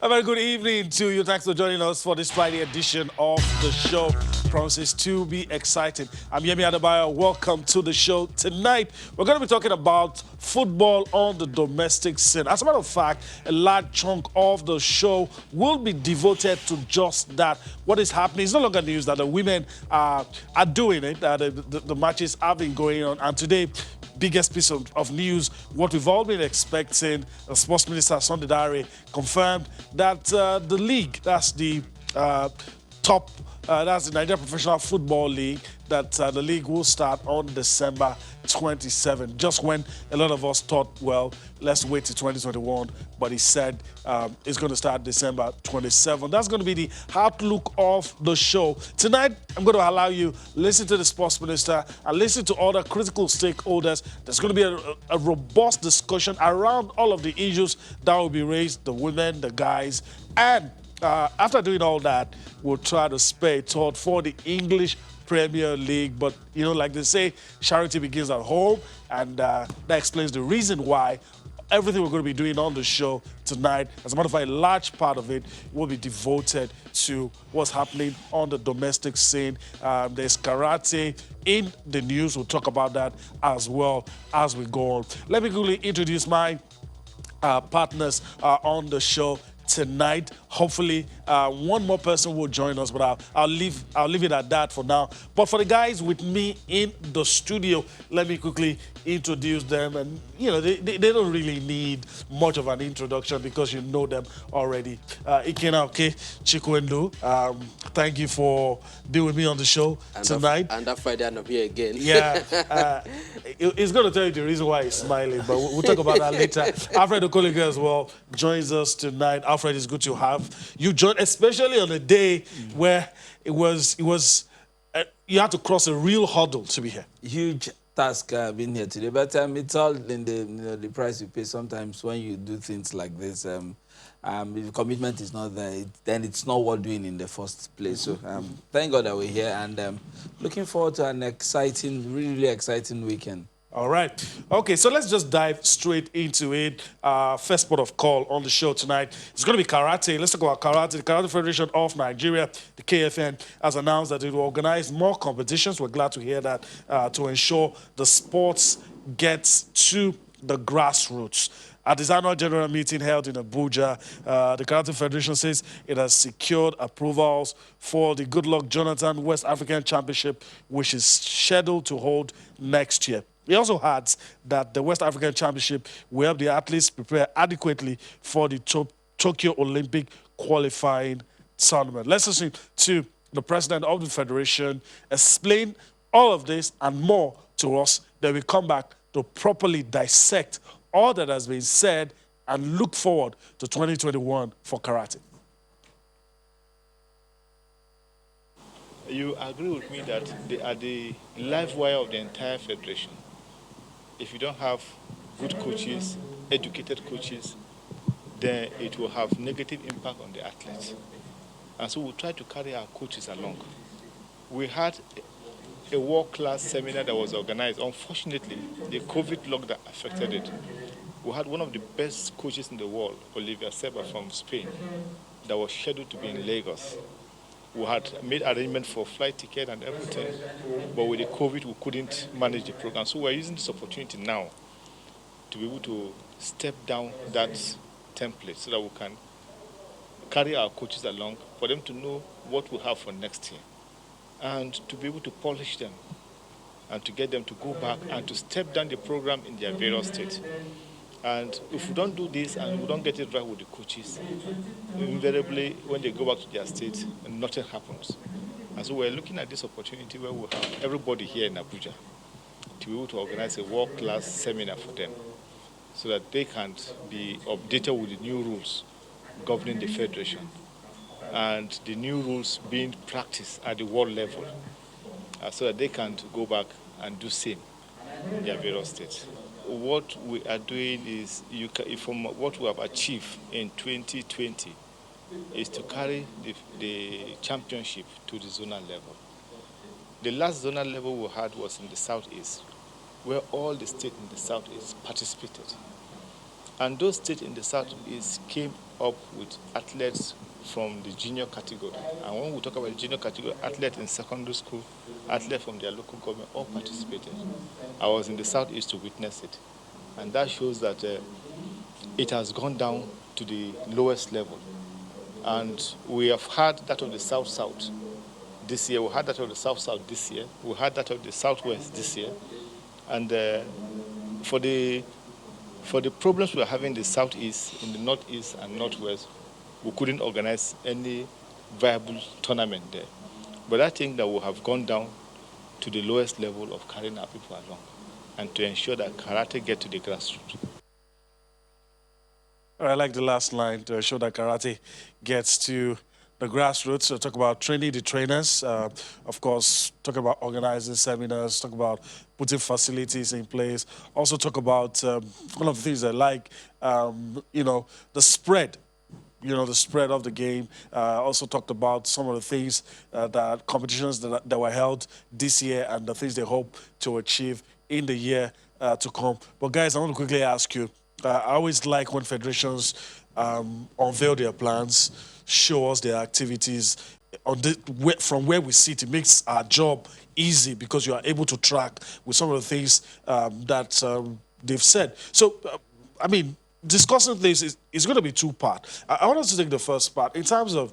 A very good evening to you. Thanks for joining us for this Friday edition of the show. Promises to be exciting. I'm Yemi Adebayo. Welcome to the show. Tonight, we're going to be talking about football on the domestic scene. As a matter of fact, a large chunk of the show will be devoted to just that. What is happening? It's no longer news that the women are doing it. The matches have been going on. And today, biggest piece of news, what we've all been expecting, Sports Minister Sunday Dare confirmed that the league, that's the that's the Nigeria Professional Football League, that the league will start on December 27. Just when a lot of us thought, well, let's wait till 2021, but he said it's going to start December 27. That's going to be the outlook of the show. Tonight, I'm going to allow you listen to the sports minister and listen to other critical stakeholders. There's going to be a robust discussion around all of the issues that will be raised, the women, the guys, and after doing all that, we'll try to spare a thought for the English Premier League. But, you know, like they say, charity begins at home. And that explains the reason why everything we're going to be doing on the show tonight, as a matter of fact, a large part of it will be devoted to what's happening on the domestic scene. There's karate in the news. We'll talk about that as well as we go on. Let me quickly introduce my partners on the show tonight. Hopefully, one more person will join us, but I'll leave it at that for now. But for the guys with me in the studio, let me quickly introduce them. And you know, they don't really need much of an introduction because you know them already. Ikena Chikwendo, thank you for being with me on the show tonight. And that Friday I'm here again. Yeah, he's going to tell you the reason why he's smiling, but we'll talk about that later. Alfred Okoliga as well joins us tonight. Alfred, it's good to have you join, especially on a day where it was you had to cross a real hurdle to be here. Huge task being here today, but it's all in the price you pay sometimes when you do things like this. If commitment is not there, then it's not worth doing in the first place. So thank God that we're here, and looking forward to an exciting, really exciting weekend. All right. Okay, so let's just dive straight into it. First port of call on the show tonight is going to be karate. Let's talk about karate. The Karate Federation of Nigeria, the KFN, has announced that it will organize more competitions. We're glad to hear that, to ensure the sports gets to the grassroots. At its annual general meeting held in Abuja, the Karate Federation says it has secured approvals for the Goodluck Jonathan West African Championship, which is scheduled to hold next year. He also adds that the West African Championship will help the athletes prepare adequately for the Tokyo Olympic qualifying tournament. Let's listen to the president of the federation explain all of this and more to us. Then we come back to properly dissect all that has been said and look forward to 2021 for karate. You agree with me that they are the live wire of the entire federation. If you don't have good coaches, educated coaches, then it will have negative impact on the athletes. And so we'll try to carry our coaches along. We had a world-class seminar that was organized. Unfortunately, the COVID lockdown affected it. We had one of the best coaches in the world, Olivia Seba from Spain, that was scheduled to be in Lagos. We had made arrangements for flight ticket and everything, but with the COVID, we couldn't manage the program. So we're using this opportunity now to be able to step down that template so that we can carry our coaches along, for them to know what we have for next year, and to be able to polish them, and to get them to go back and to step down the program in their various states. And if we don't do this and we don't get it right with the coaches, invariably, when they go back to their state, nothing happens. And so we're looking at this opportunity where we have everybody here in Abuja to be able to organize a world-class seminar for them so that they can be updated with the new rules governing the federation and the new rules being practiced at the world level, so that they can go back and do same in their various states. What we are doing is, from what we have achieved in 2020, is to carry the championship to the zonal level. The last zonal level we had was in the southeast, where all the states in the southeast participated. And those states in the Southeast came up with athletes from the junior category. And when we talk about the junior category, athletes in secondary school, athletes from their local government, all participated. I was in the Southeast to witness it. And that shows that it has gone down to the lowest level. And we have had that of the South-South this year. We had that of the South-South this year. We had that of the Southwest this year. And for the problems we're having in the Southeast, in the Northeast and Northwest, we couldn't organize any viable tournament there. But I think that we have gone down to the lowest level of carrying our people along and to ensure that karate get to the grassroots. I like the last line, to ensure that karate gets to the grassroots. So talk about training the trainers, of course, talk about organizing seminars, talk about putting facilities in place. Also talk about one of the things I like, the spread. The spread of the game. Also talked about some of the things, that competitions that were held this year and the things they hope to achieve in the year to come. But guys, I want to quickly ask you, I always like when federations unveil their plans, show us their activities. From where we sit, it makes our job easy because you are able to track with some of the things that they've said. So, discussing this is going to be two-part. I want us to take the first part in terms of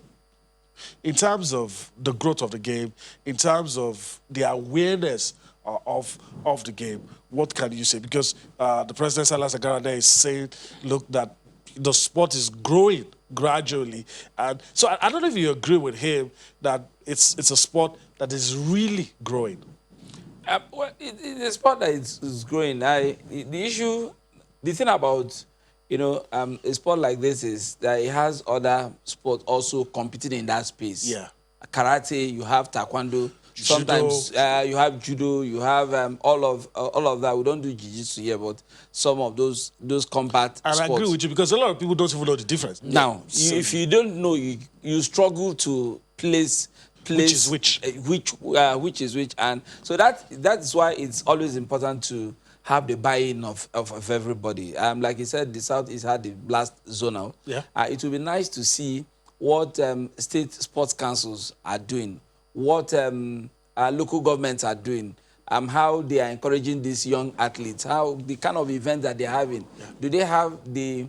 the growth of the game, in terms of the awareness of the game. What can you say? Because the president Salas Agarade is saying, look, that the sport is growing gradually, and so I don't know if you agree with him that it's a sport that is really growing. It's a sport that is growing. The thing about a sport like this is that it has other sports also competing in that space. Yeah. Karate, you have taekwondo, sometimes you have judo, you have all of that. We don't do jiu-jitsu here, but some of those combat and sports. I agree with you because a lot of people don't even know the difference. Now, if you don't know, you struggle to place which is which, which is which, and so that's why it's always important to have the buy-in of everybody. Like you said, the Southeast had the last zonal. Yeah. It will be nice to see what state sports councils are doing, what local governments are doing, how they are encouraging these young athletes, how the kind of events that they're having. Yeah. Do they have the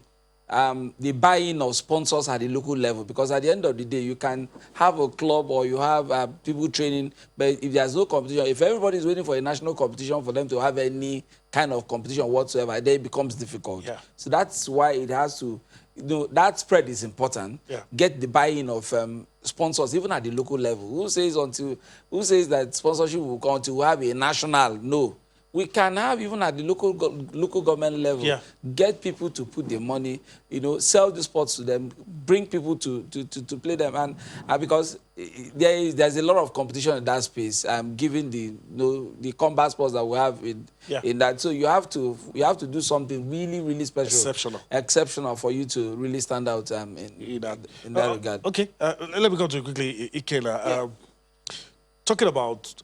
buy-in of sponsors at the local level? Because at the end of the day, you can have a club or you have people training, but if there's no competition, if everybody is waiting for a national competition for them to have any kind of competition whatsoever, then it becomes difficult. Yeah. So that's why it has to, that spread is important. Yeah. Get the buy-in of sponsors, even at the local level. Who says that sponsorship will come until we have a national? No. We can have, even at the local government level, yeah, get people to put their money, sell the sports to them, bring people to play them, and because there's a lot of competition in that space. Given the combat sports that we have in that, so you have to do something really, really special, exceptional for you to really stand out in that regard. Okay, let me go to quickly, Ikela. Talking about,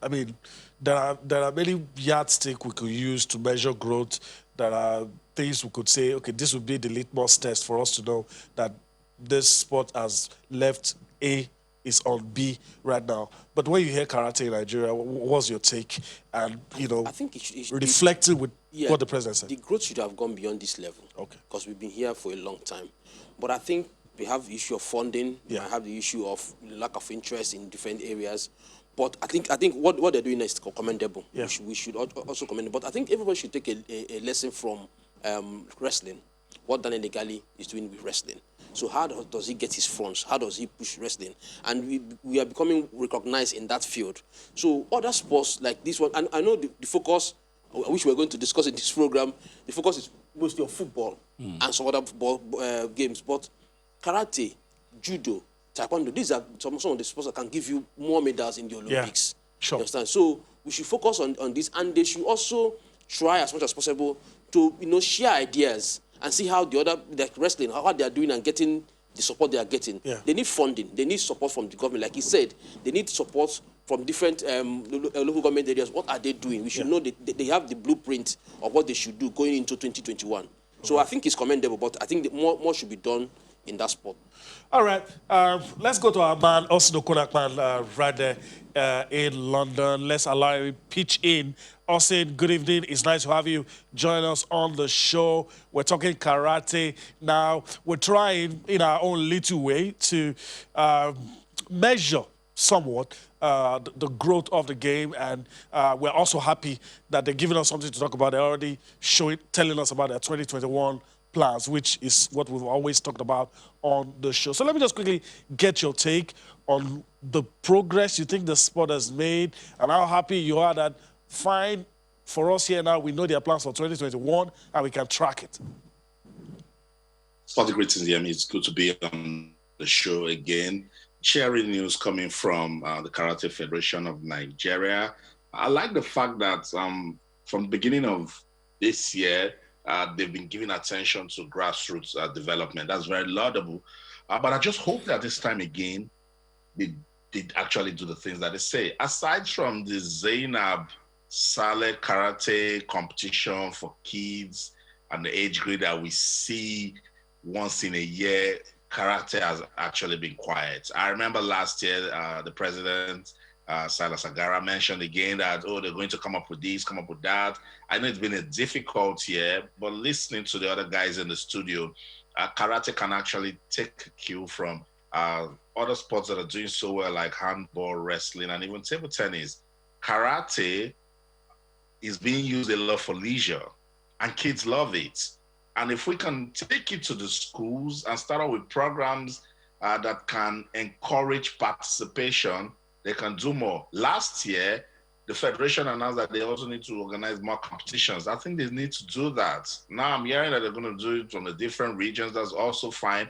there are many yardsticks we could use to measure growth. There are things we could say, okay, this would be the litmus test for us to know that this sport has left A, is on B right now. But when you hear karate in Nigeria, what's your take? And, I think it should reflecting with what the president said. The growth should have gone beyond this level. Okay. Because we've been here for a long time. But I think we have the issue of funding. Yeah. We have the issue of lack of interest in different areas. But I think what they're doing is commendable. Yeah. We should also commend it. But I think everybody should take a lesson from wrestling, what Daniel Negali is doing with wrestling. So how does he get his fronts? How does he push wrestling? And we are becoming recognized in that field. So other sports like this one, and I know the focus, I wish we were going to discuss in this program, the focus is mostly on football and some other games. But karate, judo, taekwondo, these are some of the sports that can give you more medals in the Olympics. Yeah, sure. You understand? So we should focus on this, and they should also try as much as possible to share ideas and see how the other, like wrestling, how they are doing and getting the support they are getting. Yeah. They need funding. They need support from the government. Like he said, they need support from different local government areas. What are they doing? We should know that they have the blueprint of what they should do going into 2021. So I think it's commendable, but I think more should be done in that sport. All right, let's go to our man, Austin Okunakman, right there in London. Let's allow him pitch in. Austin, good evening. It's nice to have you join us on the show. We're talking karate now. We're trying, in our own little way, to measure somewhat the growth of the game, and we're also happy that they're giving us something to talk about. They're already telling us about their 2021 plans, which is what we've always talked about on the show. So let me just quickly get your take on the progress you think the sport has made and how happy you are that fine for us here now, we know their plans for 2021 and we can track it. Sporting greetings, Yemi. It's good to be on the show again. Sharing news coming from the Karate Federation of Nigeria. I like the fact that from the beginning of this year, they've been giving attention to grassroots development. That's very laudable. But I just hope that this time again, they actually do the things that they say. Aside from the Zainab Saleh Karate competition for kids and the age grade that we see once in a year, karate has actually been quiet. I remember last year, the president, Silas Agara, mentioned again that, they're going to come up with this, come up with that. I know it's been a difficult year, but listening to the other guys in the studio, karate can actually take a cue from other sports that are doing so well, like handball, wrestling, and even table tennis. Karate is being used a lot for leisure, and kids love it. And if we can take it to the schools and start out with programs that can encourage participation, they can do more. Last year, the Federation announced that they also need to organize more competitions. I think they need to do that. Now I'm hearing that they're going to do it from the different regions. That's also fine.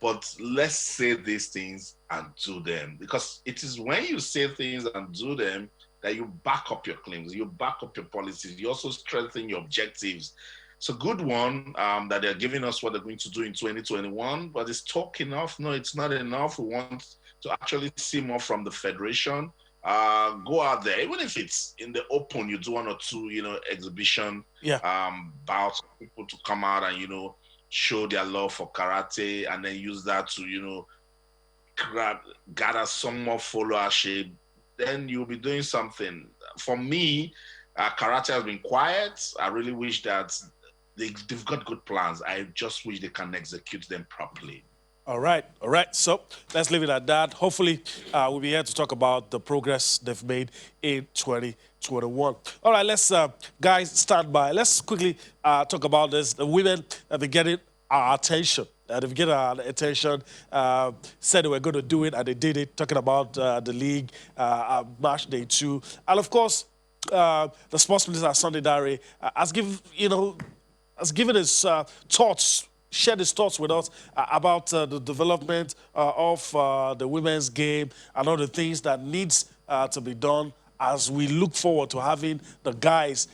But let's say these things and do them. Because it is when you say things and do them that you back up your claims, you back up your policies, you also strengthen your objectives. It's a good one that they're giving us what they're going to do in 2021, but is talk enough? No, it's not enough. We want to actually see more from the Federation. Go out there, even if it's in the open, you do one or two, exhibition bouts, people to come out and, show their love for karate and then use that to, gather some more followership. Then you'll be doing something. For me, karate has been quiet. I really wish that they've got good plans. I just wish they can execute them properly. All right. So let's leave it at that. Hopefully, we'll be here to talk about the progress they've made in 2021. All right, let's, guys, stand by. Let's quickly talk about this. The women have been getting our attention. They've getting our attention, said they were going to do it, and they did it, talking about the league, March Day 2. And, of course, the sports minister, Sunday Dare, has given his thoughts, shared his thoughts with us about the development of the women's game and all the things that needs to be done as we look forward to having the guys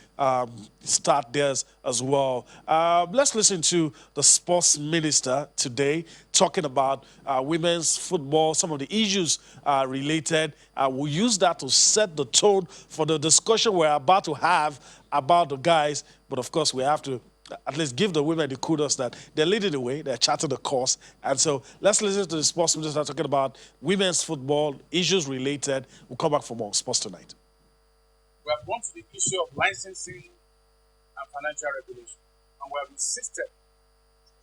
start theirs as well. Let's listen to the sports minister today talking about women's football, some of the issues related. We'll use that to set the tone for the discussion we're about to have about the guys. But of course, we have to at least give the women the kudos that they're leading the way, they're charting the course. And so let's listen to the sports minister talking about women's football, issues related. We'll come back for more Sports Tonight. We have gone to the issue of licensing and financial regulation. And we have insisted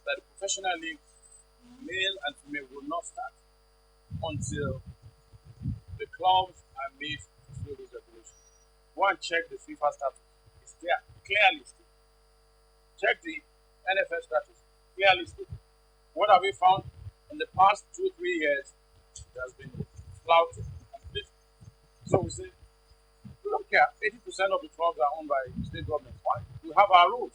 that the professional league, male and female, will not start until the clubs are made to fulfill these regulations. Go and check the FIFA status. It's there, clearly stated. Check the NFL status, clearly stated. What have we found in the past 2-3 years? It has been flouted completely. So we say, look here, 80% of the clubs are owned by state governments. Why? We have our rules.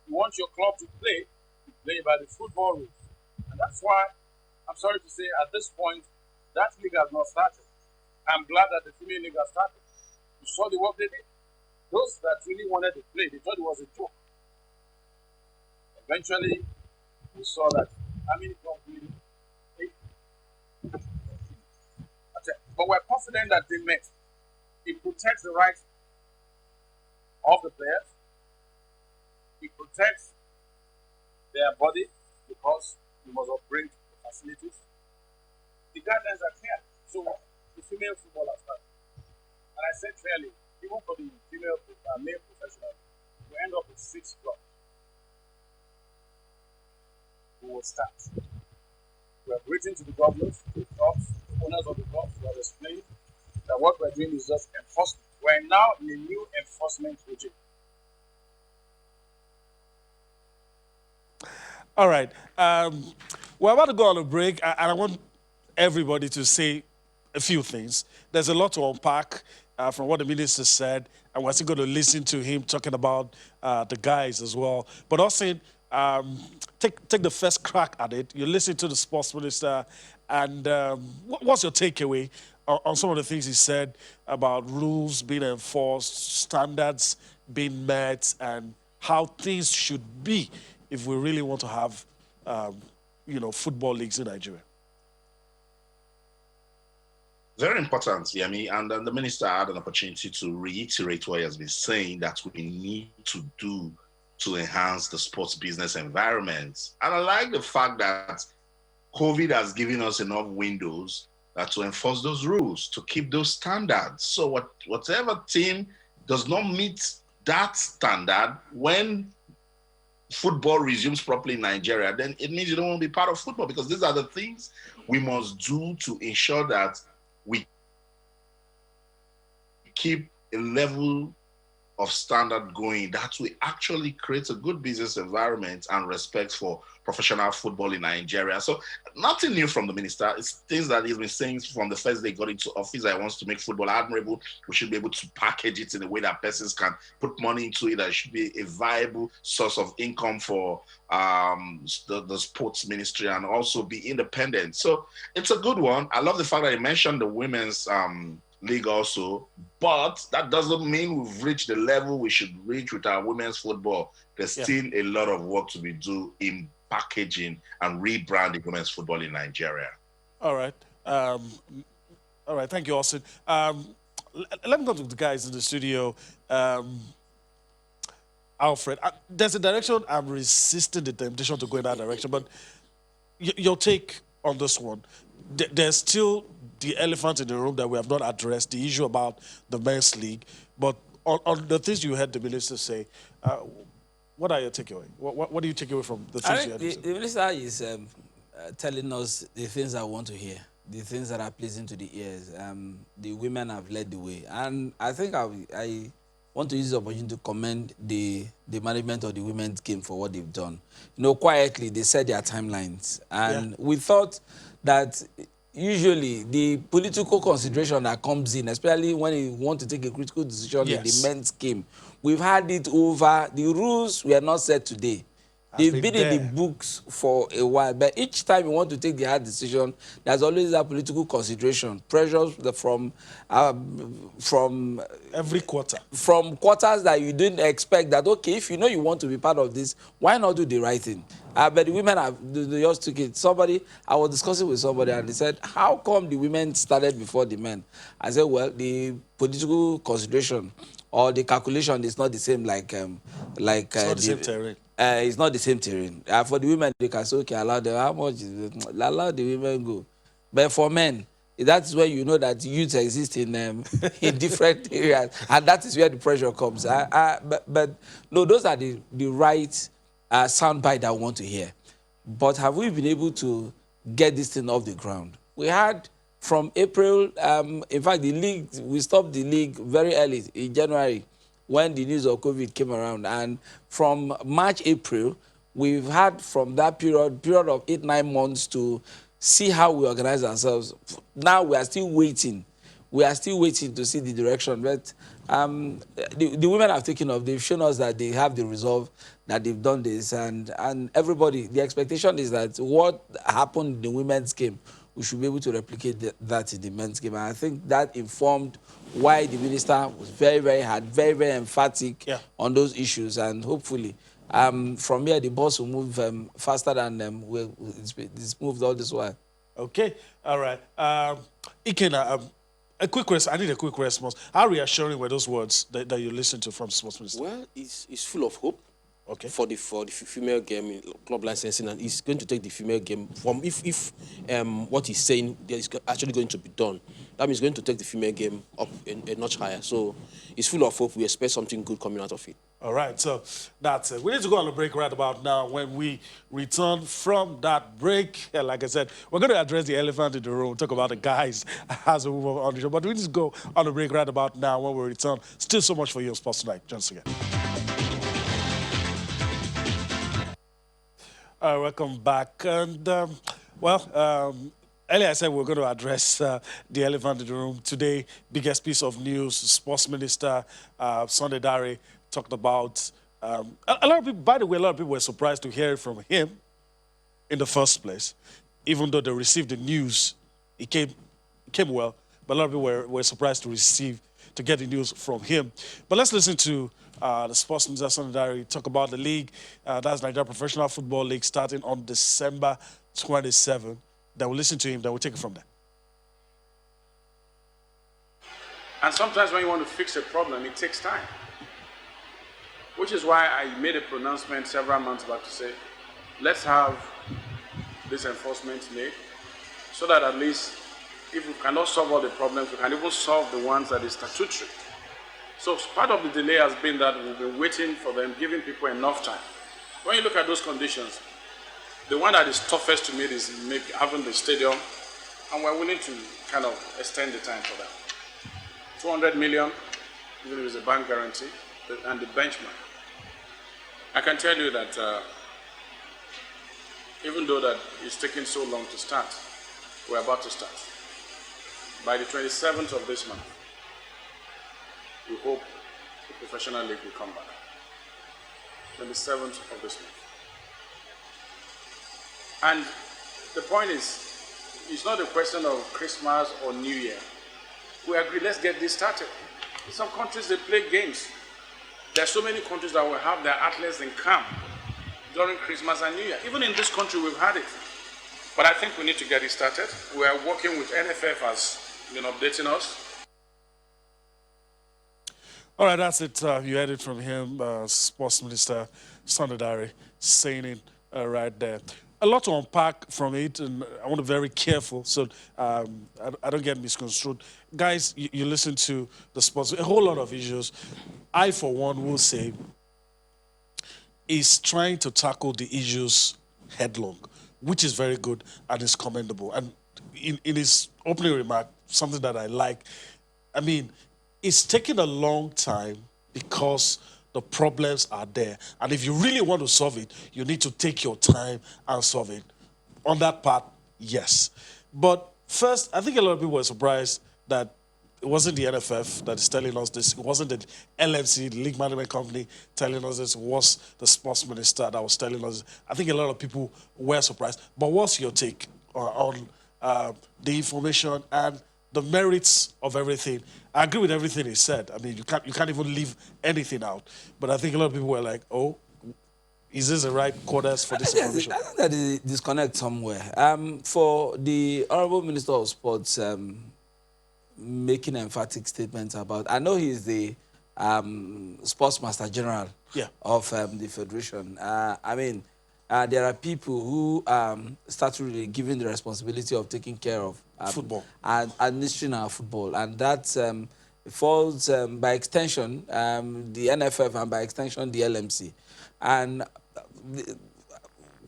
You want your club to play, you play by the football rules. And that's why, I'm sorry to say, at this point, that league has not started. I'm glad that the female league has started. You saw the work they did. Those that really wanted to play, they thought it was a joke. Eventually, we saw that. How many clubs really? 8. But we're confident that they met. It protects the rights of the players. It protects their body because you must upgrade the facilities. The guidelines are clear. So the female footballers start. And I said clearly, even for the male professionals, we end up with 6 clubs. We will start. We have written to the governors, to the clubs, the owners of the clubs, who have explained that what we're doing is just enforcement. We're now in a new enforcement regime. All right. We're about to go on a break, and I want everybody to say a few things. There's a lot to unpack from what the minister said, and we're still going to listen to him talking about the guys as well. But also, take the first crack at it. You listen to the sports minister, and what's your takeaway on some of the things he said about rules being enforced, standards being met, and how things should be if we really want to have, football leagues in Nigeria? Very important, Yemi. And the minister had an opportunity to reiterate what he has been saying that we need to do to enhance the sports business environment. And I like the fact that COVID has given us enough windows to enforce those rules, to keep those standards. So whatever team does not meet that standard, when football resumes properly in Nigeria, then it means you don't want to be part of football, because these are the things we must do to ensure that we keep a level of standard going that will actually create a good business environment and respect for professional football in Nigeria. So nothing new from the minister. It's things that he's been saying from the first day he got into office. That he wants to make football admirable. We should be able to package it in a way that persons can put money into it. That it should be a viable source of income for the sports ministry, and also be independent. So it's a good one. I love the fact that he mentioned the women's league also, but that doesn't mean we've reached the level we should reach with our women's football. There's still a lot of work to be done in packaging and rebranding women's football in Nigeria. All right. All right. Thank you, Austin. Let me go to the guys in the studio. Alfred, there's a direction I'm resisting the temptation to go in that direction, but your take on this one. There's still the elephant in the room that we have not addressed, the issue about the men's league. But on the things you heard the minister say, what are your takeaway? What do you take away from the things you heard him say? The minister is telling us the things I want to hear, the things that are pleasing to the ears. The women have led the way. And I think I want to use this opportunity to commend the management of the women's game for what they've done. Quietly, they set their timelines. And we thought that usually the political consideration that comes in, especially when you want to take a critical decision in the men's game, we've had it over. The rules were not set today. They've been in the books for a while, but each time you want to take the hard decision, there's always a political consideration, pressures from every quarter, from quarters that you didn't expect. That okay, if you know you want to be part of this, why not do the right thing? But the women they just took it. I was discussing with somebody, and they said, "How come the women started before the men?" I said, "Well, the political consideration or the calculation is not the same like it's not the same terrain. It's not the same terrain. For the women, they can say, okay, allow them. How much is it? Allow the women go. But for men, that is where you know that youth exist in different areas, and that is where the pressure comes. But no, those are the right soundbite that I want to hear. But have we been able to get this thing off the ground? We had from April, in fact, we stopped the league very early in January, when the news of COVID came around. And from March, April, we've had from that period of 8-9 months to see how we organize ourselves. Now we are still waiting. We are still waiting to see the direction. But the women have taken off. They've shown us that they have the resolve, that they've done this. And everybody, the expectation is that what happened in the women's game, we should be able to replicate that in the men's game. And I think that informed why the minister was very, very hard, very, very emphatic on those issues. And hopefully, from here, the boss will move faster than it's moved all this while. Okay, all right. Ikena, a quick question. I need a quick response. How reassuring were those words that you listened to from sports minister? Well, it's full of hope. for the female game in club licensing, and he's going to take the female game from if what he's saying is actually going to be done. That means he's going to take the female game up a notch higher. So he's full of hope. We expect something good coming out of it. All right, so that's it. We need to go on a break right about now. When we return from that break, like I said, we're going to address the elephant in the room, talk about the guys as we move on the show. But we need to go on a break right about now. When we return, still so much for you on Sports Tonight. Join us again. Welcome back. And, earlier I said we're going to address the elephant in the room. Today, biggest piece of news, Sports Minister Sunday Dare talked about, a lot of people, by the way, a lot of people were surprised to hear it from him in the first place, even though they received the news. It came well, but a lot of people were surprised to get the news from him. But let's listen to the Sports Minister Sunday Dare talk about the league. That's Nigeria Professional Football League starting on December 27. Then we'll listen to him, then we'll take it from there. And sometimes when you want to fix a problem, it takes time. Which is why I made a pronouncement several months back to say, let's have this enforcement made so that at least if we cannot solve all the problems, we can even solve the ones that is statutory. So part of the delay has been that we've been waiting for them, giving people enough time. When you look at those conditions, the one that is toughest to meet is having the stadium, and we're willing to kind of extend the time for that. 200 million, even if it's a bank guarantee, and the benchmark. I can tell you that even though that it's taking so long to start, we're about to start. By the 27th of this month, we hope the professional league will come back. 27th of this month. And the point is, it's not a question of Christmas or New Year. We agree, let's get this started. In some countries, they play games. There are so many countries that will have their athletes in camp during Christmas and New Year. Even in this country, we've had it. But I think we need to get it started. We are working with NFF has been updating us. All right, that's it. You heard it from him, Sports Minister Sunday Dare, saying it right there. A lot to unpack from it, and I want to be very careful so I don't get misconstrued. Guys, you listen to the sports, a whole lot of issues. I, for one, will say is trying to tackle the issues headlong, which is very good and is commendable. And in his opening remark, something that I like, I mean, it's taken a long time because the problems are there. And if you really want to solve it, you need to take your time and solve it. On that part, yes. But first, I think a lot of people were surprised that it wasn't the NFF that is telling us this. It wasn't the LMC, the League Management Company, telling us this. It was the Sports Minister that was telling us this. I think a lot of people were surprised. But what's your take on the information and the merits of everything? I agree with everything he said. I mean, you can't even leave anything out. But I think a lot of people were like, oh, is this the right quarters for this information? I think that is disconnect somewhere. For the Honorable Minister of Sports making emphatic statements about, I know he's the Sports Master General of the Federation. I mean, there are people who start really given the responsibility of taking care of football and administering our football, and that falls by extension the NFF and by extension the LMC. And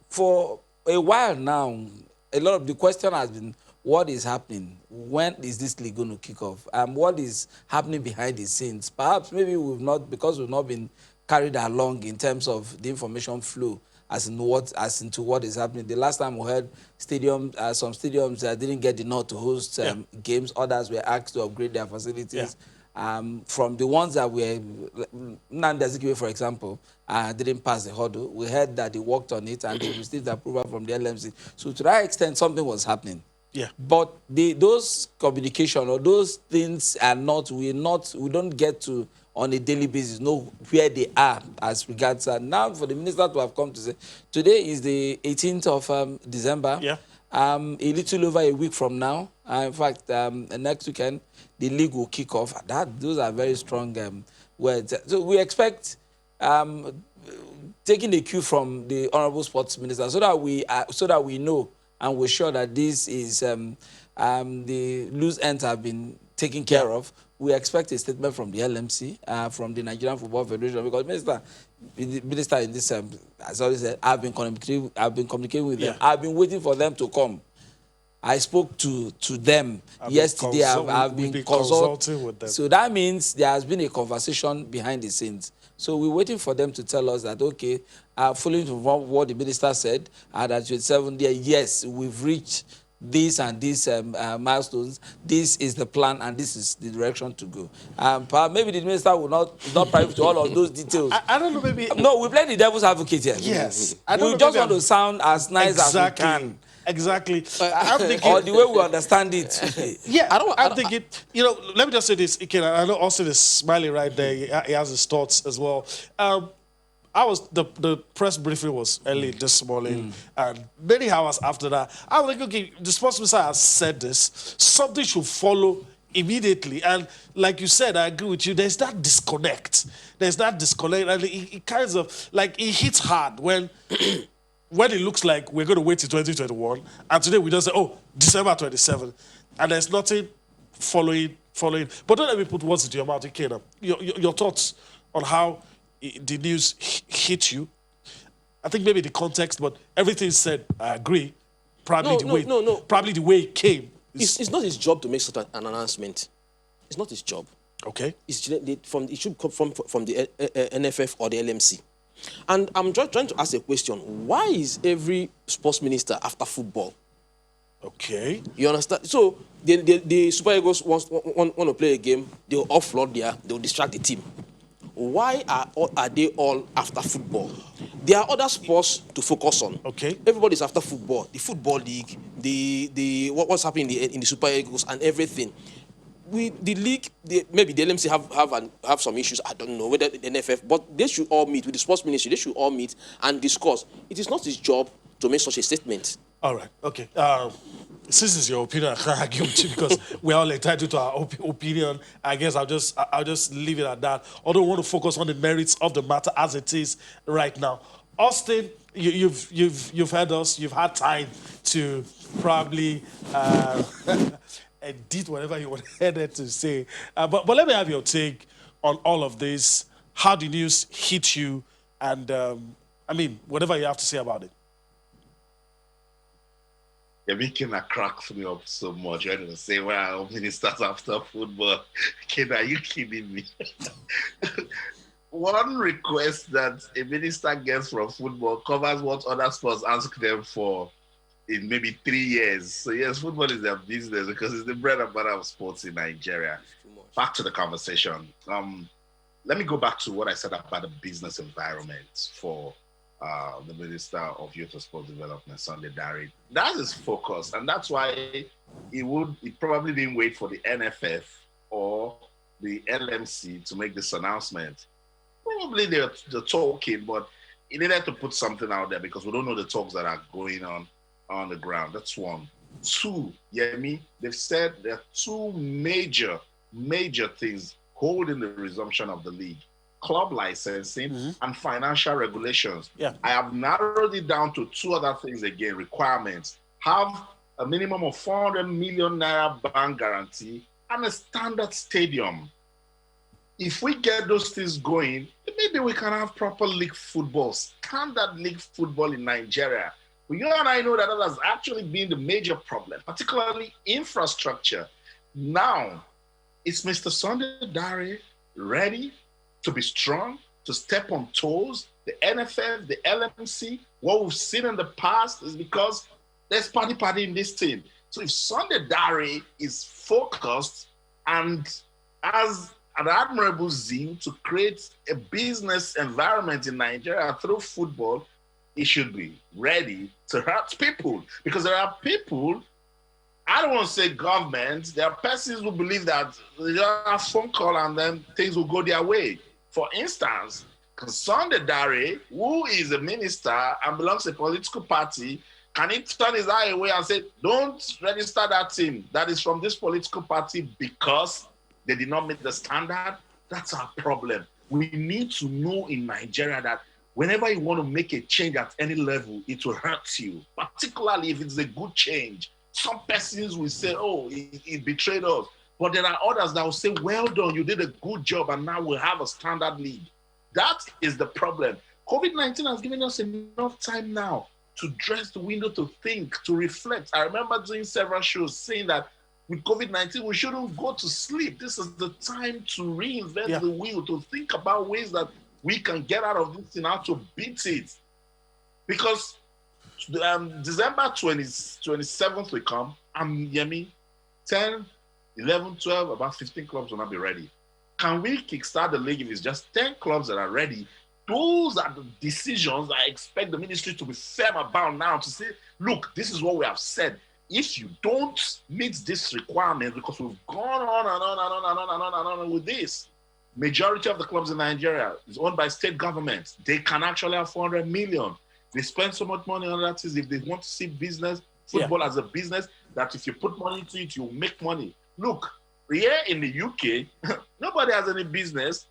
for a while now, a lot of the question has been, what is happening? When is this league going to kick off? What is happening behind the scenes? Perhaps maybe we've not been carried along in terms of the information flow as into what is happening. The last time we heard some stadiums didn't get the nod to host games. Others were asked to upgrade their facilities. From the ones that were, Nnamdi Azikiwe, for example, didn't pass the hurdle. We heard that they worked on it and they received approval from the LMC. So to that extent, something was happening. But those communication or those things are we don't get to on a daily basis know where they are as regards now for the minister to have come to say today is the 18th of December. A little over a week from now, in fact, next weekend the league will kick off. Those are very strong words. So we expect taking a cue from the Honorable Sports Minister, so that we know and we're sure that this is the loose ends have been taken care of. We expect a statement from the LMC, from the Nigerian Football Federation, because the minister in this, as I always said, I've been communicating with them. I've been waiting for them to come. I spoke to them yesterday. I've been consulting with them. So that means there has been a conversation behind the scenes. So we're waiting for them to tell us that, okay, following from what the minister said, at 27 days, yes, we've reached this and these milestones. This is the plan, and this is the direction to go. Maybe the minister will not private to all of those details. I don't know, maybe. No, we play the devil's advocate here. Yes. We just want to sound as nice as we can. Exactly. I'm thinking, or the way we understand it. I'm thinking, let me just say this. I know Austin is smiling right there. He has his thoughts as well. The press briefing was early this morning, and many hours after that, I was like, okay, the sports minister has said this. Something should follow immediately. And like you said, I agree with you. There's that disconnect. And it kind of, like, it hits hard when it looks like we're going to wait till 2021, and today we just say, oh, December 27, and there's nothing following. But don't let me put words into your mouth, Ikena. Your thoughts on how the news hit you. I think maybe the context, but everything said, I agree. Probably the way it came. It's not his job to make such an announcement. It's not his job. Okay. It should come from the NFF or the LMC. And I'm trying to ask a question. Why is every sports minister after football? Okay. You understand? So the Super Eagles want to play a game, they'll offload there, they'll distract the team. Why are they all after football? There are other sports to focus on. Okay. Everybody's after football. The Football League, what's happening in the Super Eagles and everything. The league, maybe the LMC have some issues. I don't know whether the NFF, but they should all meet with the sports ministry. They should all meet and discuss. It is not his job to make such a statement. All right. Okay. Since it's your opinion, I can't argue with you because we're all entitled to our opinion. I guess I'll just leave it at that. Although I want to focus on the merits of the matter as it is right now. Austin, you've heard us. You've had time to probably edit whatever you wanted to say. But let me have your take on all of this. How the news hit you, and whatever you have to say about it. You're making that cracks me up so much. You're going to say, well, ministers after football. Kid, are you kidding me? One request that a minister gets from football covers what other sports ask them for in maybe 3 years. So yes, football is their business because it's the bread and butter of sports in Nigeria. Back to the conversation. Let me go back to what I said about the business environment for the Minister of Youth and Sports Development, Sunday Dare. That is focus, and that's why he probably didn't wait for the NFF or the LMC to make this announcement. Probably they're talking, but he needed to put something out there because we don't know the talks that are going on the ground. That's one. Two, Yemi, they've said there are two major things holding the resumption of the league: club licensing and financial regulations. Yeah. I have narrowed it down to two other things again: requirements. Have a minimum of 400 million naira bank guarantee and a standard stadium. If we get those things going, maybe we can have proper league football, standard league football in Nigeria. But you and I know that has actually been the major problem, particularly infrastructure. Now, is Mr. Sunday Dare ready to be strong, to step on toes? The NFF, the LMC, what we've seen in the past is because there's party in this team. So if Sunday Dare is focused and has an admirable zeal to create a business environment in Nigeria through football, he should be ready to hurt people. Because there are people, I don't want to say government, there are persons who believe that they just have a phone call and then things will go their way. For instance, Sunday Dare, who is a minister and belongs to a political party, can he turn his eye away and say, don't register that team that is from this political party because they did not meet the standard? That's our problem. We need to know in Nigeria that whenever you want to make a change at any level, it will hurt you, particularly if it's a good change. Some persons will say, oh, it betrayed us. But there are others that will say, well done, you did a good job, and now we'll have a standard league. That is the problem. COVID-19 has given us enough time now to dress the window, to think, to reflect. I remember doing several shows saying that with COVID-19, we shouldn't go to sleep. This is the time to reinvent the wheel, to think about ways that we can get out of this thing, how to beat it. Because December 27th will come, and Yemi, 10, 11, 12, about 15 clubs will not be ready. Can we kickstart the league if it's just 10 clubs that are ready? Those are the decisions I expect the ministry to be firm about now, to say, look, this is what we have said. If you don't meet this requirement, because we've gone on and on and on and on and on and on with this, majority of the clubs in Nigeria is owned by state governments. They can actually have 400 million. They spend so much money on that. Is if they want to see business, football as a business, that if you put money into it, you make money. Look, here in the UK, nobody has any business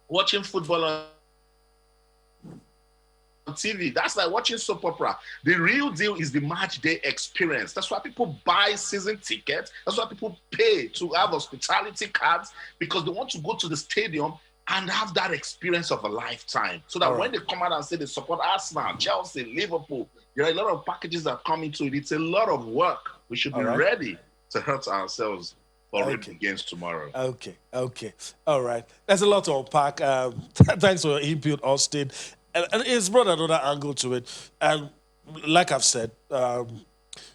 watching football on TV. That's like watching soap opera. The real deal is the match day experience. That's why people buy season tickets. That's why people pay to have hospitality cards, because they want to go to the stadium and have that experience of a lifetime. So that when they come out and say they support Arsenal, Chelsea, Liverpool, there are a lot of packages that come into it. It's a lot of work. We should be ready to hurt ourselves for it begins tomorrow. Okay. All right. There's a lot to unpack. Thanks for your input, Austin. And it's brought another angle to it. And like I've said,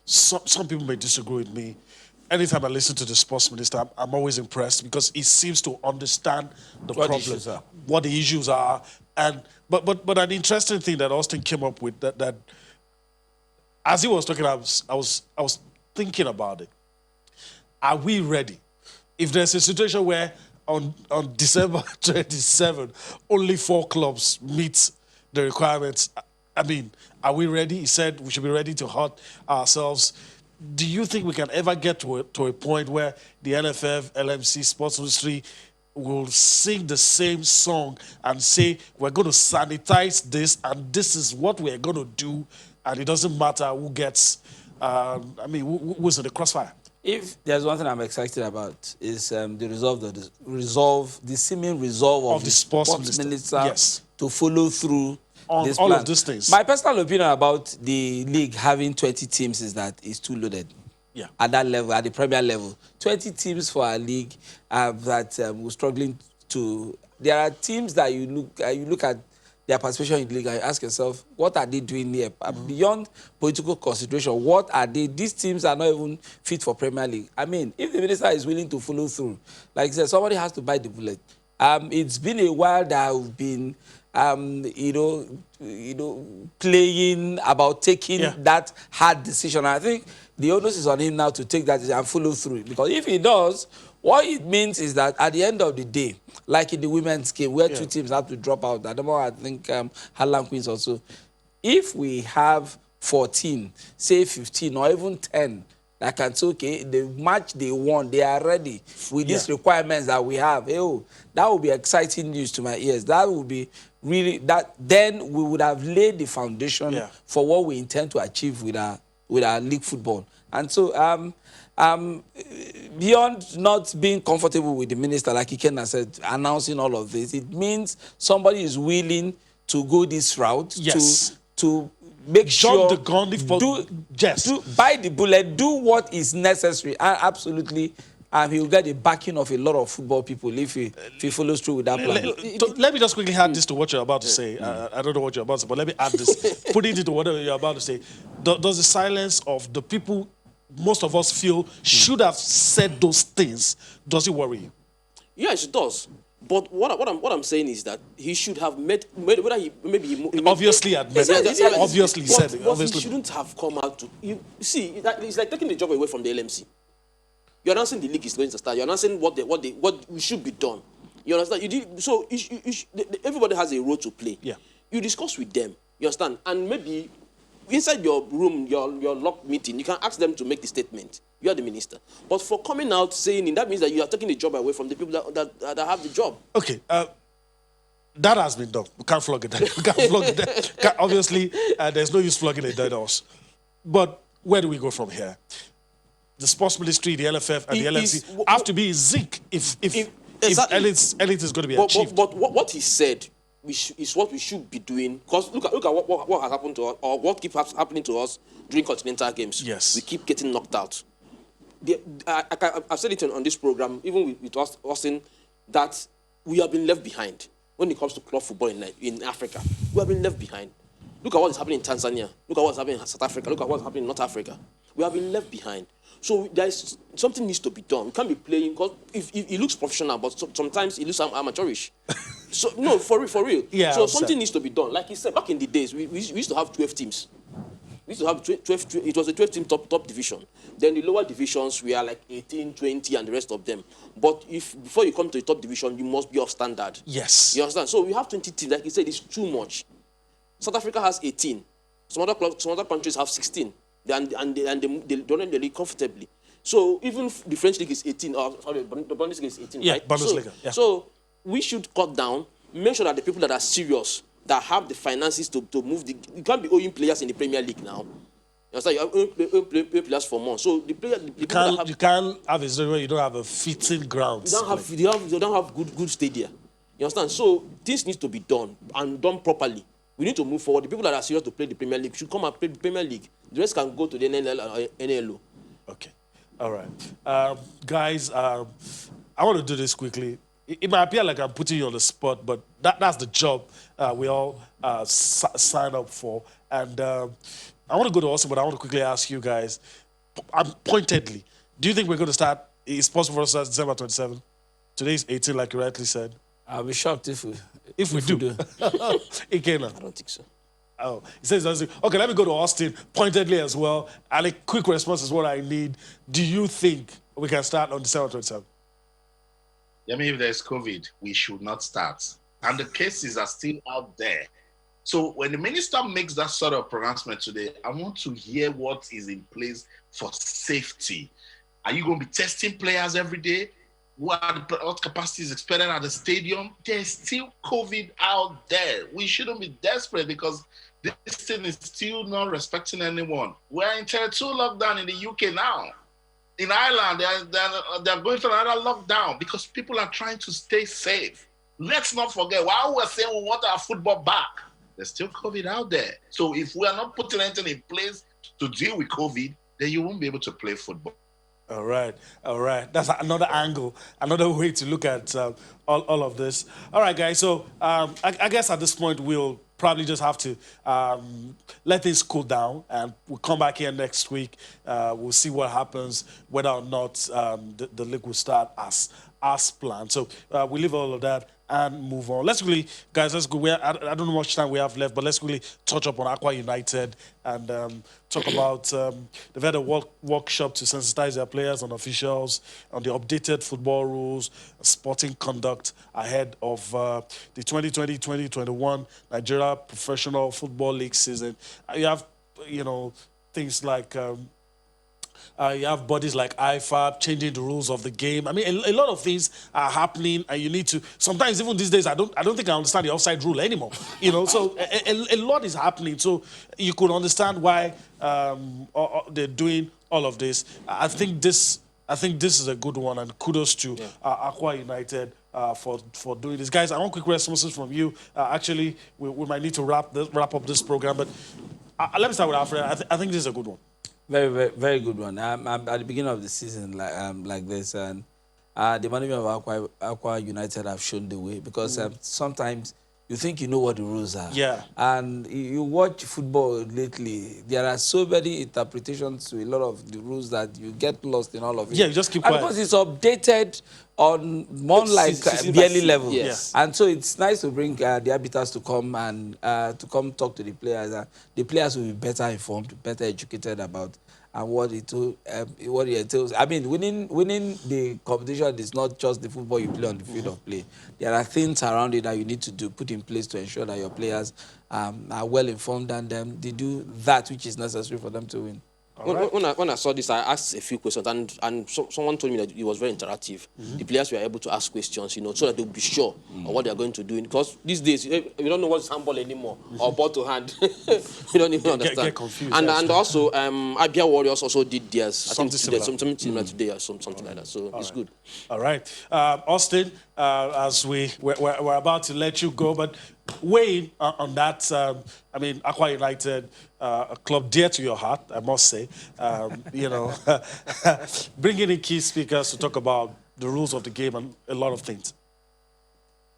some people may disagree with me. Anytime I listen to the sports minister, I'm always impressed, because he seems to understand the problems, what the issues are. And but an interesting thing that Austin came up with, that as he was talking, I was thinking about it. Are we ready? If there's a situation where on December 27, only 4 clubs meet the requirements, I mean, are we ready? He said we should be ready to hurt ourselves. Do you think we can ever get to a point where the NFF, LMC, sports industry will sing the same song and say, we're going to sanitize this, and this is what we're going to do, and it doesn't matter who gets, who's in the crossfire? If there's one thing I'm excited about, is the seeming resolve of the sports minister to follow through on this all plan. of these things. My personal opinion about the league having 20 teams is that it's too loaded. Yeah. At that level, at the Premier level, 20 teams for a league that we're struggling to. There are teams that you look at their participation in the league and you ask yourself, what are they doing here? Beyond political consideration, what are they? These teams are not even fit for Premier League. I mean, if the minister is willing to follow through, like I said, somebody has to bite the bullet. It's been a while that I've been, playing about taking that hard decision. I think the onus is on him now to take that and follow through. Because if he does, what it means is that at the end of the day, like in the women's game, where 2 teams have to drop out, I think Harlem Queens also, if we have 14, say 15, or even 10, that can say, okay, the match they won, they are ready with these requirements that we have. That would be exciting news to my ears. That would be really, then we would have laid the foundation for what we intend to achieve with our league football. And so, beyond not being comfortable with the minister, like Ikenna said, announcing all of this, it means somebody is willing to go this route to make sure, the gun bite the bullet, do what is necessary, absolutely, and he will get the backing of a lot of football people if he follows through with that plan. Let me just quickly add this to what you're about to say. I don't know what you're about to say, but let me add this. Put it into whatever you're about to say. Does the silence of the people most of us feel should have said those things, does it worry you? Yes, it does. But what I'm saying is that he should have whether he obviously admitted. Obviously said it. But he shouldn't have come out to. You see, it's like taking the job away from the LMC. You're announcing the league is going to start. You're announcing what should be done. You understand? Everybody has a role to play. Yeah. You discuss with them. You understand? And maybe inside your room, your locked meeting, you can ask them to make the statement. You are the minister. But for coming out saying it, that means that you are taking the job away from the people that have the job. Okay. That has been done. We can't flog it. We can't flog it. Obviously, there's no use flogging a dead horse. But where do we go from here? The sports ministry, the LFF, and the LNC have to be in zinc if elite is going to be achieved. But what he said is what we should be doing. Because look at what has happened to us, or what keeps happening to us during continental games. Yes. We keep getting knocked out. I've said it on this program, even with Austin, that we have been left behind when it comes to club football in Africa. We have been left behind. Look at what is happening in Tanzania. Look at what's happening in South Africa. Look at what's happening in North Africa. We have been left behind. So something needs to be done. We can't be playing, because if it looks professional, but sometimes it looks amateurish. So no, for real. Yeah, so something needs to be done. Like he said, back in the days, we used to have 12 teams. We used to have 12. It was a 12-team top division. Then the lower divisions, we are like 18, 20, and the rest of them. But before you come to the top division, you must be of standard. Yes. You understand? So we have 20 teams. Like he said, it's too much. South Africa has 18. Some other countries have 16. And they don't the league comfortably. So even the French league is 18. Sorry, the Bundesliga is 18, yeah, right? Bundesliga. So we should cut down, make sure that the people that are serious, that have the finances to move you can't be owing players in the Premier League now. You understand? You have pay players for months. So you can't have a zone where you don't have a fitting ground. You don't have good stadia. You understand? So things need to be done and done properly. We need to move forward. The people that are serious to play the Premier League should come and play the Premier League. The rest can go to the NLL or NLO. Okay. All right. Guys, I want to do this quickly. It might appear like I'm putting you on the spot, but that's the job we all sign up for. And I want to go to Austin, but I want to quickly ask you guys, pointedly, do you think we're going to start, it's possible for us to start December 27? Today's 18, like you rightly said. I'll be shocked if we do. I don't think so. Oh, he says, okay, let me go to Austin pointedly as well. And a quick response is what I need. Do you think we can start on December 27th? I mean, if there's COVID, we should not start. And the cases are still out there. So when the minister makes that sort of pronouncement today, I want to hear what is in place for safety. Are you going to be testing players every day? What capacity is expected at the stadium? There's still COVID out there. We shouldn't be desperate because this thing is still not respecting anyone. We're in Tier 2 lockdown in the UK now. In Ireland, they're going through another lockdown because people are trying to stay safe. Let's not forget, while we're saying we want our football back, there's still COVID out there. So if we are not putting anything in place to deal with COVID, then you won't be able to play football. All right. That's another angle, another way to look at all of this. All right, guys. So I guess at this point we'll probably just have to let things cool down, and we'll come back here next week. We'll see what happens, whether or not the league will start as planned. So we leave all of that and move on. Let's go. I don't know how much time we have left, but let's really touch up on Akwa United and talk about they've had a workshop to sensitize their players and officials on the updated football rules, sporting conduct ahead of the 2020-2021 Nigeria Professional Football League season. You have, things like you have bodies like IFAB changing the rules of the game. I mean, a lot of things are happening, and you need to. Sometimes, even these days, I don't think I understand the offside rule anymore. So a lot is happening. So you could understand why they're doing all of this. I think this is a good one, and kudos to Akwa United for doing this. Guys, I want quick responses from you. Actually, we might need to wrap up this program, but let me start with Alfred. I think this is a good one. Very, very, very good one. I'm at the beginning of the season like this, and the management of Akwa United have shown the way, because sometimes you think you know what the rules are. Yeah. And you watch football lately, there are so many interpretations to a lot of the rules that you get lost in all of it. Yeah, you just keep quiet. Because it's updated on more like yearly level. Yes. And so it's nice to bring the arbiters to come and to come talk to the players. The players will be better informed, better educated about what it entails. I mean, winning the competition is not just the football you play on the field of play. There are things around it that you need to put in place to ensure that your players are well informed, and they do that which is necessary for them to win. When I saw this, I asked a few questions, and someone told me that it was very interactive. The players were able to ask questions, so that they'll be sure of what they're going to do. Because these days, you don't know what's handball anymore or ball to hand. You don't even understand. Get confused. And also, Abia Warriors also did theirs. I think something similar today or something like that. So it's good. All right. Austin, as we're about to let you go, but weighing on that, Akwa United, a club dear to your heart, I must say, bringing in key speakers to talk about the rules of the game and a lot of things.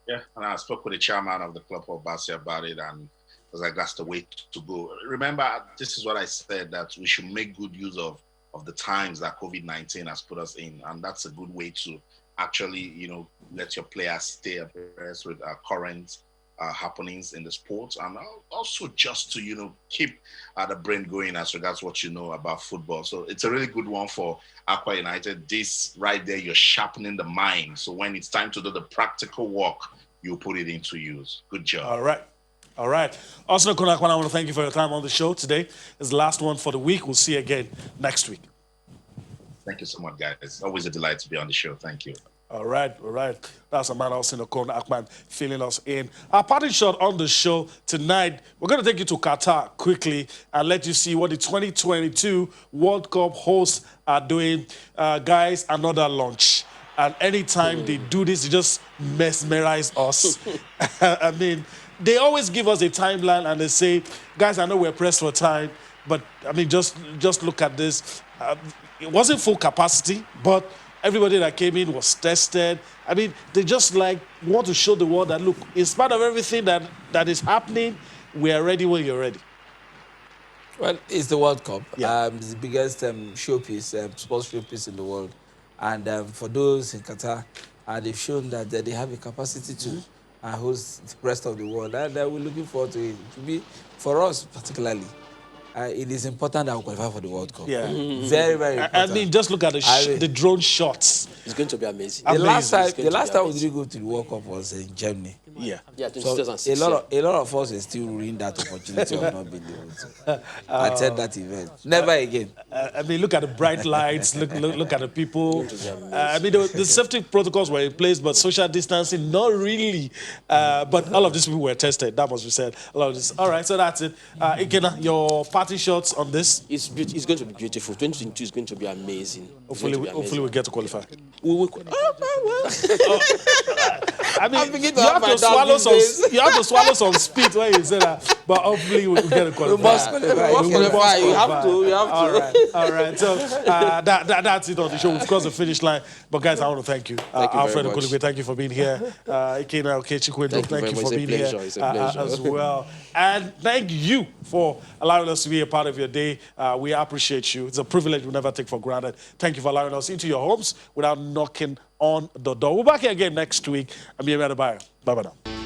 Yeah, and I spoke with the chairman of the club of Basi about it, and I was like, that's the way to go. Remember, this is what I said, that we should make good use of the times that COVID-19 has put us in, and that's a good way to actually, let your players stay abreast with current happenings in the sport, and also just to keep the brain going as regards what you know about football. So it's a really good one for Akwa United. This right there, you're sharpening the mind, so when it's time to do the practical work, you put it into use. Good job. All right. Also, Konakwan, I want to thank you for your time on the show today. It's the last one for the week. We'll see you again next week. Thank you so much, guys. It's always a delight to be on the show. Thank you. All right. That's a man also in the corner, Akman, filling us in. Our parting shot on the show tonight, we're going to take you to Qatar quickly and let you see what the 2022 World Cup hosts are doing. Guys, another launch. And anytime they do this, they just mesmerize us. They always give us a timeline and they say, guys, I know we're pressed for time, but just look at this. It wasn't full capacity, but everybody that came in was tested. They just want to show the world that, look, in spite of everything that is happening, we are ready when you're ready. Well, it's the World Cup. Yeah. It's the biggest showpiece, sports showpiece in the world. And for those in Qatar, they've shown that they have a capacity to host the rest of the world. And we're looking forward to it. To be, for us particularly, it is important that we qualify for the World Cup. Yeah. Very, very important. Just look at the drone shots. It's going to be amazing. The last time we didn't go to the World Cup was in Germany. Yeah. So 2006. A lot of us are still ruining that opportunity of not being able to attend that event. Never again. Look at the bright lights. Look at the people. The safety protocols were in place, but social distancing, not really. But all of these people were tested. That must be said. A lot of this. All right, so that's it. Ikena, your party shots on this? It's going to be beautiful. 2022 is going to be amazing. Hopefully we get to qualify. We will. You have to swallow some spit when you say that, but hopefully we get to qualify. We must qualify. You have to. All right. So that's it on the show. We've crossed the finish line. But guys, I want to thank you. Alfred Okoligwe, thank you for being here. Ikena Okechukwu, thank you for being here as well. And thank you for allowing us to be a part of your day. We appreciate you. It's a privilege we never take for granted. Thank you for allowing us into your homes without knocking on the door. We're back here again next week. I'm Yemi Adebayo. Bye-bye now.